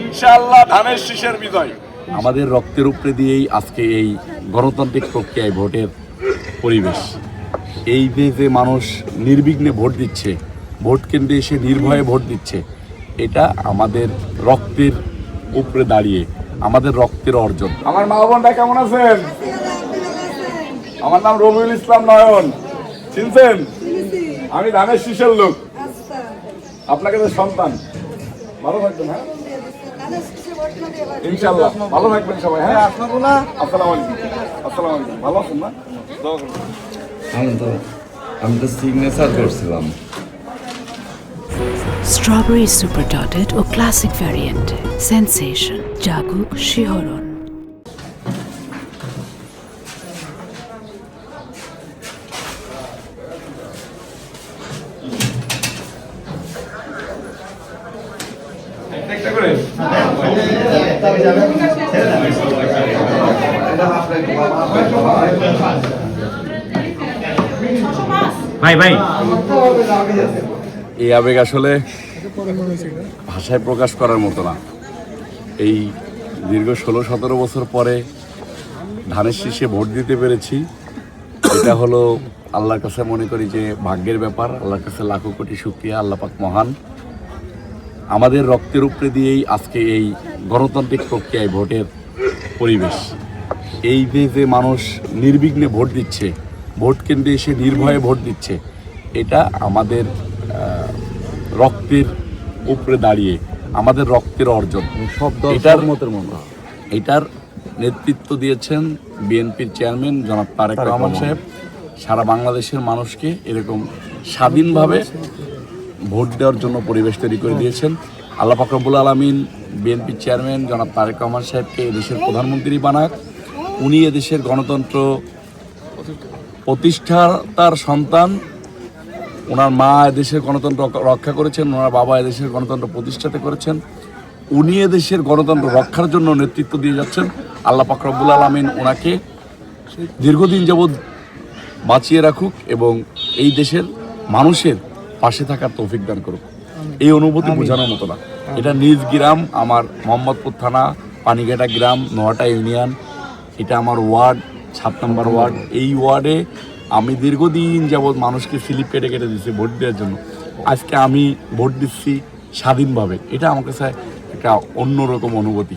ইনশাআল্লাহ ধানের শীষের বিজয়। আমাদের রক্তের উপরে দিয়েই আজকে এই গণতান্ত্রিক প্রক্রিয়ায় ভোটের পরিবেশ। এই যে মানুষ নির্বিঘ্নে ভোট দিচ্ছে, ভোট কেন্দ্রে এসে নির্ভয়ে ভোট দিচ্ছে, এটা আমাদের রক্তের উপরে দাঁড়িয়ে আমাদের রক্তের অর্জন। আমার মা বোনরা কেমন আছেন? আমার নাম রবিউল ইসলাম নয়ন, চিনছেন? আমি ধানের শীষের লোক। আপনাকে তো সন্তান, ভালো থাকবেন। হ্যাঁ ইনশাআল্লাহ ভালো থাকবেন সবাই। হ্যাঁ আসসালামু আলাইকুম। আসসালামু আলাইকুম। ভালো আছেন না? আমি তো সিগনেচার করছিলাম। স্ট্রবেরি সুপার ডটেড ও ক্লাসিক ভ্যারিয়েন্টে সেন্সেশন জাগুক শিহরণ। এই আবেগ আসলে ভাষায় প্রকাশ করার মতো না। এই দীর্ঘ 16-17 বছর পরে ধানের শীষে ভোট দিতে পেরেছি, এটা হলো আল্লাহর কাছে মনে করি যে ভাগ্যের ব্যাপার। আল্লাহর কাছে লাখো কোটি শুকরিয়া, আল্লাহ পাক মহান। আমাদের রক্তের উপরে দিয়েই আজকে এই গণতান্ত্রিক প্রক্রিয়ায় ভোটের পরিবেশ। এই যে মানুষ নির্বিঘ্নে ভোট দিচ্ছে, ভোট কেন্দ্রে এসে নির্ভয়ে ভোট দিচ্ছে, এটা আমাদের রক্তের উপরে দাঁড়িয়ে আমাদের রক্তের অর্জন। এটার নেতৃত্ব দিয়েছেন বিএনপির চেয়ারম্যান জনাব তারেক রহমান সাহেব। সারা বাংলাদেশের মানুষকে এরকম স্বাধীনভাবে ভোট দেওয়ার জন্য পরিবেশ তৈরি করে দিয়েছেন। আল্লাহ পাক রব্বুল আলামিন বিএনপির চেয়ারম্যান জনাব তারেক রহমান সাহেবকে এদেশের প্রধানমন্ত্রী বানাক। উনি এদেশের গণতন্ত্র প্রতিষ্ঠাতার সন্তান। ওনার মা এদেশের গণতন্ত্র রক্ষা করেছেন, ওনার বাবা এদেশের গণতন্ত্র প্রতিষ্ঠাতে করেছেন। উনি এদেশের গণতন্ত্র রক্ষার জন্য নেতৃত্ব দিয়ে যাচ্ছেন। আল্লাহ পাক রব্বুল আলামিন ওনাকে দীর্ঘদিন যাবৎ বাঁচিয়ে রাখুক এবং এই দেশের মানুষের পাশে থাকার তৌফিক দান করুক। এই অনুভূতি বোঝানোর মতো না। এটা নিজ গ্রাম, আমার মোহাম্মদপুর থানা পানিঘাটা গ্রাম, নোয়াটা ইউনিয়ন। এটা আমার ওয়ার্ড, 7 নম্বর ওয়ার্ড। এই ওয়ার্ডে আমি দীর্ঘদিন যাবৎ মানুষকে স্লিপ কেটে কেটে দিচ্ছি ভোট দেওয়ার জন্য। আজকে আমি ভোট দিচ্ছি স্বাধীনভাবে। এটা আমার কাছে একটা অন্যরকম অনুভূতি।